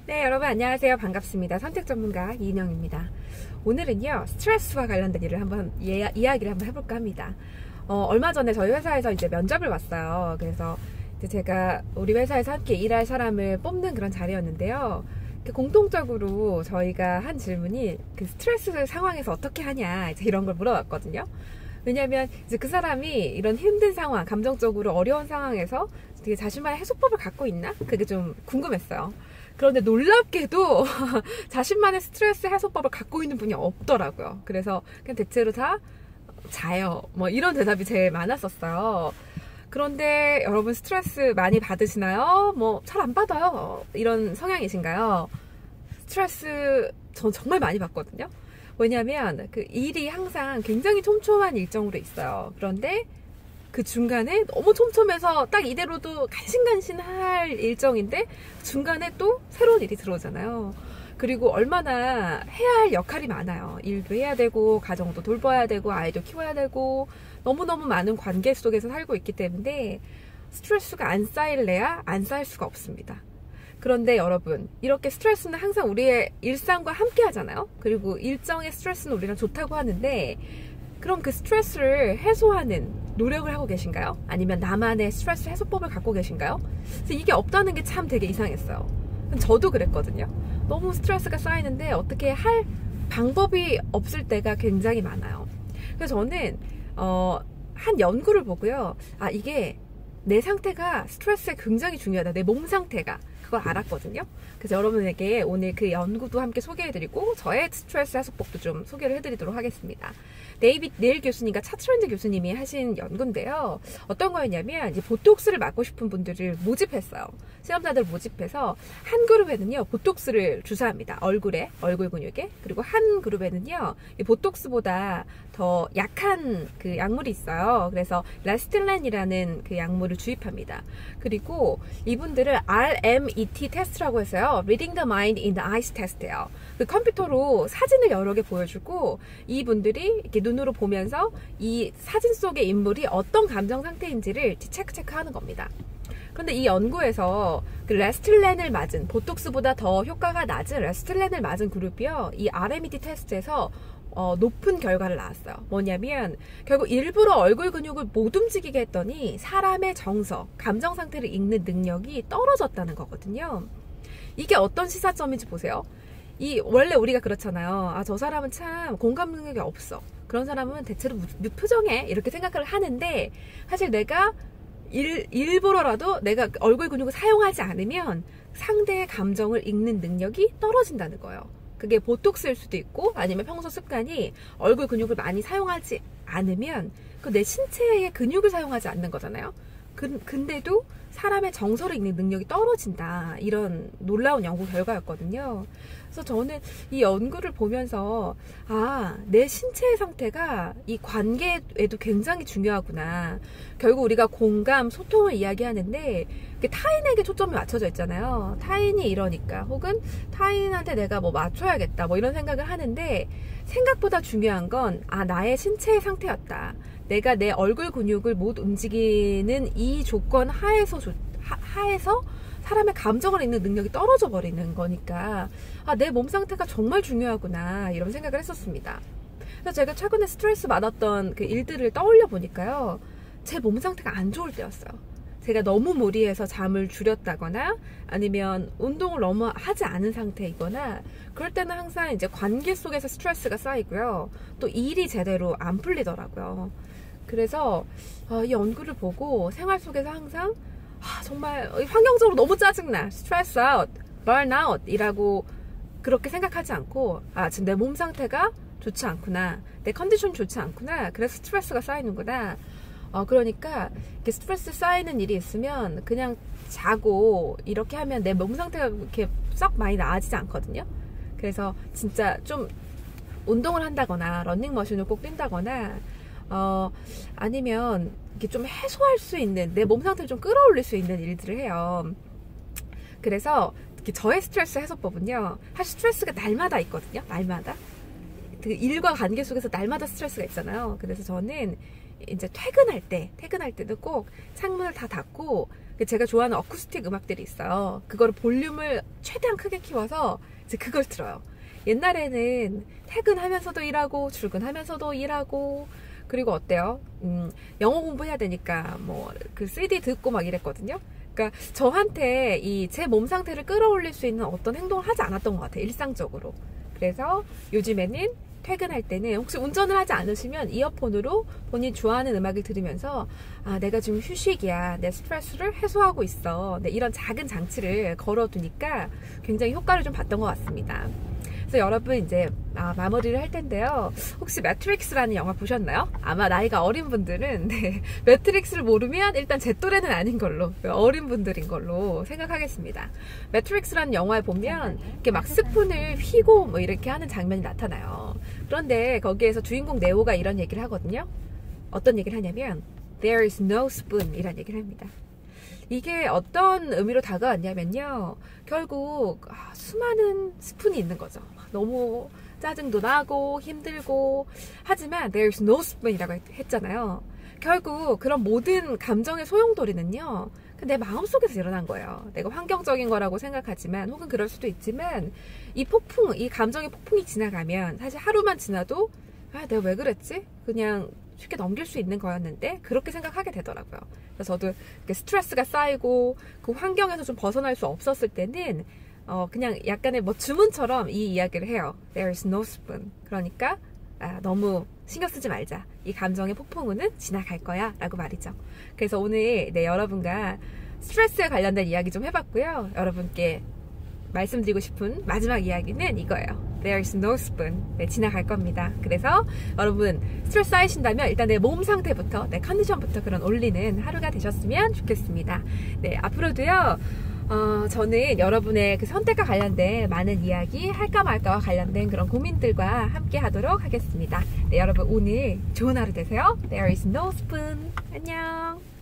네, 여러분 안녕하세요. 반갑습니다. 선택 전문가 이인영입니다. 오늘은요, 스트레스와 관련된 일을 이야기를 한번 해볼까 합니다. 얼마 전에 저희 회사에서 이제 면접을 왔어요. 그래서 이제 제가 우리 회사에서 함께 일할 사람을 뽑는 그런 자리였는데요. 공통적으로 저희가 한 질문이 그 스트레스 상황에서 어떻게 하냐, 이제 이런 걸 물어봤거든요. 왜냐면 이제 그 사람이 이런 힘든 상황, 감정적으로 어려운 상황에서 되게 자신만의 해소법을 갖고 있나? 그게 좀 궁금했어요. 그런데 놀랍게도 자신만의 스트레스 해소법을 갖고 있는 분이 없더라고요. 그래서 그냥 대체로 다 자요. 뭐 이런 대답이 제일 많았었어요. 그런데 여러분 스트레스 많이 받으시나요? 뭐 잘 안 받아요. 이런 성향이신가요? 스트레스 전 정말 많이 받거든요. 왜냐면 그 일이 항상 굉장히 촘촘한 일정으로 있어요. 그런데 그 중간에 너무 촘촘해서 딱 이대로도 간신간신할 일정인데 중간에 또 새로운 일이 들어오잖아요. 그리고 얼마나 해야 할 역할이 많아요. 일도 해야 되고 가정도 돌봐야 되고 아이도 키워야 되고 너무너무 많은 관계 속에서 살고 있기 때문에 스트레스가 안 쌓일래야 안 쌓일 수가 없습니다. 그런데 여러분, 이렇게 스트레스는 항상 우리의 일상과 함께 하잖아요. 그리고 일정의 스트레스는 우리랑 좋다고 하는데, 그럼 그 스트레스를 해소하는 노력을 하고 계신가요? 아니면 나만의 스트레스 해소법을 갖고 계신가요? 그래서 이게 없다는 게 참 되게 이상했어요. 저도 그랬거든요. 너무 스트레스가 쌓이는데 어떻게 할 방법이 없을 때가 굉장히 많아요. 그래서 저는 한 연구를 보고요. 아, 이게 내 상태가 스트레스에 굉장히 중요하다. 내 몸 상태가. 그걸 알았거든요. 그래서 여러분에게 오늘 그 연구도 함께 소개해드리고 저의 스트레스 해소법도 좀 소개를 해드리도록 하겠습니다. 데이빗 닐 교수님과 차트랜드 교수님이 하신 연구인데요. 어떤 거였냐면 이제 보톡스를 맞고 싶은 분들을 모집했어요. 실험자들 모집해서 한 그룹에는요 보톡스를 주사합니다. 얼굴에, 얼굴 근육에. 그리고 한 그룹에는요 이 보톡스보다 더 약한 그 약물이 있어요. 그래서 레스틸렌이라는 그 약물을 주입합니다. 그리고 이분들을 RMET 테스트라고 해서요. Reading the Mind in the Eyes 테스트예요. 그 컴퓨터로 사진을 여러 개 보여주고 이분들이 이렇게 눈으로 보면서 이 사진 속의 인물이 어떤 감정 상태인지를 체크하는 겁니다. 그런데 이 연구에서 그 레스틸렌을 맞은, 보톡스보다 더 효과가 낮은 레스틸렌을 맞은 그룹이요, 이 RMET 테스트에서 높은 결과를 나왔어요. 뭐냐면 결국 일부러 얼굴 근육을 못 움직이게 했더니 사람의 정서, 감정 상태를 읽는 능력이 떨어졌다는 거거든요. 이게 어떤 시사점인지 보세요. 원래 우리가 그렇잖아요. 아, 저 사람은 참 공감 능력이 없어. 그런 사람은 대체로 무표정해. 이렇게 생각을 하는데 사실 내가 일부러라도 내가 얼굴 근육을 사용하지 않으면 상대의 감정을 읽는 능력이 떨어진다는 거예요. 그게 보톡스일 수도 있고 아니면 평소 습관이 얼굴 근육을 많이 사용하지 않으면 그 내 신체의 근육을 사용하지 않는 거잖아요. 근데도 사람의 정서를 읽는 능력이 떨어진다. 이런 놀라운 연구 결과였거든요. 그래서 저는 이 연구를 보면서 아, 내 신체의 상태가 이 관계에도 굉장히 중요하구나. 결국 우리가 공감, 소통을 이야기하는데 타인에게 초점이 맞춰져 있잖아요. 타인이 이러니까 혹은 타인한테 내가 뭐 맞춰야겠다 뭐 이런 생각을 하는데 생각보다 중요한 건 아, 나의 신체의 상태였다. 내가 내 얼굴 근육을 못 움직이는 이 조건 하에서 사람의 감정을 읽는 능력이 떨어져 버리는 거니까 아, 내 몸 상태가 정말 중요하구나 이런 생각을 했었습니다. 그래서 제가 최근에 스트레스 받았던 그 일들을 떠올려 보니까요, 제 몸 상태가 안 좋을 때였어요. 제가 너무 무리해서 잠을 줄였다거나 아니면 운동을 너무 하지 않은 상태이거나 그럴 때는 항상 이제 관계 속에서 스트레스가 쌓이고요. 또 일이 제대로 안 풀리더라고요. 그래서 이 연구를 보고 생활 속에서 항상 정말 환경적으로 너무 짜증나, 스트레스 아웃, burnout 이라고 그렇게 생각하지 않고 아, 지금 내 몸 상태가 좋지 않구나, 내 컨디션이 좋지 않구나, 그래서 스트레스가 쌓이는구나. 그러니까 이렇게 스트레스 쌓이는 일이 있으면 그냥 자고 이렇게 하면 내 몸 상태가 이렇게 썩 많이 나아지지 않거든요. 그래서 진짜 좀 운동을 한다거나 러닝머신을 꼭 뛴다거나 아니면 이렇게 좀 해소할 수 있는, 내 몸 상태를 좀 끌어올릴 수 있는 일들을 해요. 그래서 저의 스트레스 해소법은요, 사실 스트레스가 날마다 있거든요. 날마다 그 일과 관계 속에서 날마다 스트레스가 있잖아요. 그래서 저는 이제 퇴근할 때는 꼭 창문을 다 닫고 제가 좋아하는 어쿠스틱 음악들이 있어요. 그거를 볼륨을 최대한 크게 키워서 이제 그걸 들어요. 옛날에는 퇴근하면서도 일하고 출근하면서도 일하고 그리고 어때요? 영어 공부해야 되니까 뭐 그 CD 듣고 막 이랬거든요. 그러니까 저한테 이 제 몸 상태를 끌어올릴 수 있는 어떤 행동을 하지 않았던 것 같아요. 일상적으로. 그래서 요즘에는 퇴근할 때는 혹시 운전을 하지 않으시면 이어폰으로 본인 좋아하는 음악을 들으면서 아, 내가 지금 휴식이야. 내 스트레스를 해소하고 있어. 네, 이런 작은 장치를 걸어두니까 굉장히 효과를 좀 봤던 것 같습니다. 그래서 여러분 이제 마무리를 할 텐데요. 혹시 매트릭스라는 영화 보셨나요? 아마 나이가 어린 분들은 네, 매트릭스를 모르면 일단 제 또래는 아닌 걸로 어린 분들인 걸로 생각하겠습니다. 매트릭스라는 영화에 보면 이렇게 막 스푼을 휘고 뭐 이렇게 하는 장면이 나타나요. 그런데 거기에서 주인공 네오가 이런 얘기를 하거든요. 어떤 얘기를 하냐면 There is no spoon 이란 얘기를 합니다. 이게 어떤 의미로 다가왔냐면요. 결국 수많은 스푼이 있는 거죠. 너무 짜증도 나고 힘들고 하지만 there's no spoon이라고 했잖아요. 결국 그런 모든 감정의 소용돌이는요. 내 마음속에서 일어난 거예요. 내가 환경적인 거라고 생각하지만 혹은 그럴 수도 있지만 이 폭풍, 이 감정의 폭풍이 지나가면 사실 하루만 지나도 내가 왜 그랬지? 그냥 쉽게 넘길 수 있는 거였는데 그렇게 생각하게 되더라고요. 그래서 저도 스트레스가 쌓이고 그 환경에서 좀 벗어날 수 없었을 때는 그냥 약간의 뭐 주문처럼 이 이야기를 해요. There is no spoon. 그러니까 너무 신경 쓰지 말자. 이 감정의 폭풍우는 지나갈 거야 라고 말이죠. 그래서 오늘 여러분과 스트레스에 관련된 이야기 좀 해봤고요. 여러분께 말씀드리고 싶은 마지막 이야기는 이거예요. There is no spoon. 네, 지나갈 겁니다. 그래서 여러분 스트레스 쌓이신다면 일단 내 몸 상태부터 내 컨디션부터 그런 올리는 하루가 되셨으면 좋겠습니다. 네, 앞으로도요. 저는 여러분의 그 선택과 관련된 많은 이야기 할까 말까와 관련된 그런 고민들과 함께 하도록 하겠습니다. 네, 여러분 오늘 좋은 하루 되세요. There is no spoon. 안녕.